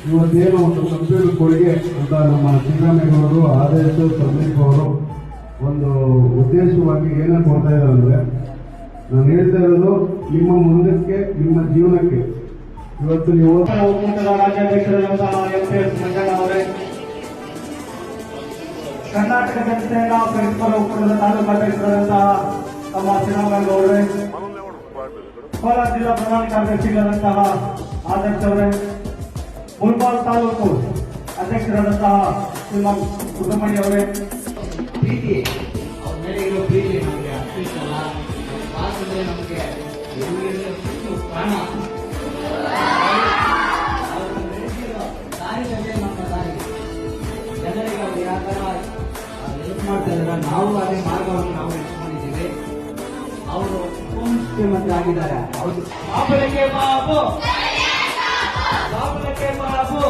ಇವತ್ತೇನು ಒಂದು ಕಂಪ್ಯೂಟರ್ ಕೊಡುಗೆ ಅಂತ ನಮ್ಮ ಸಿದ್ದರಾಮಯ್ಯನವರು ಆದೇಶ ಸಂದೀಪ್ ಅವರು ಒಂದು ಉದ್ದೇಶವಾಗಿ ಏನೇ ಕೊಡ್ತಾ ಇದ್ದಾರೆ ಅಂದ್ರೆ, ನಾನು ಹೇಳ್ತಾ ಇರೋದು ನಿಮ್ಮ ಮುಂದಕ್ಕೆ, ನಿಮ್ಮ ಜೀವನಕ್ಕೆ. ಇವತ್ತು ನೀವು ಒಕ್ಕೂಟದ ರಾಜ್ಯಾಧ್ಯಕ್ಷರಾದಂತಹ ಎಂ.ಪಿ.ಎಸ್. ಮಂಜಣ್ಣ ಅವರೇ, ಕರ್ನಾಟಕ ಜನತೆಯ ಪರಸ್ಪರ ಒಕ್ಕೂಟದ ತಾಲೂಕಾಧ್ಯಕ್ಷರಾದಂತಹ ತಮ್ಮ ಶ್ರೀರಾಮಯ್ಯ ಅವರೇ, ಕೋಲಾರ ಜಿಲ್ಲಾ ಪ್ರಧಾನ ಕಾರ್ಯದರ್ಶಿಗಳಾದಂತಹ ಆದರ್ಶ್ ಅವರೇ, ಮುಲ್ಬಾಲ್ ತಾಲೂಕು ಅಧ್ಯಕ್ಷರಾದಂತಹ ಶ್ರೀಮಂತ್ ಸುಬ್ರಹ್ಮಣ್ಯ ಅವರೇ, ಪ್ರೀತಿ ಅವ್ರ ಮೇಲೆ ಇರೋ ಪ್ರೀತಿ ನಮಗೆ ಅಷ್ಟಿಷ್ಟಲ್ಲ. ಮಾತಂದ್ರೆ ನಮಗೆ ಪ್ರಾಣ. ದಾರಿ ಜೊತೆ ನಮ್ಮ ದಾರಿ ಜನರಿಗೆ ಅವ್ರು ಯಾವ ತರ ಹೆಲ್ಪ್ ಮಾಡ್ತಾ ಇದ್ದಾರೆ, ನಾವು ಅದೇ ಮಾರ್ಗವನ್ನು ನಾವು ಇಟ್ಕೊಂಡಿದ್ದೀವಿ. ಅವರು ಉಪಮುಖ್ಯಮಂತ್ರಿ ಆಗಿದ್ದಾರೆ. ಹೌದು, ಬಾಬುಲಕ್ಕೆ ಬಾಬು, ಬಾಬುಲಕ್ಕೆ ಬಾಬು.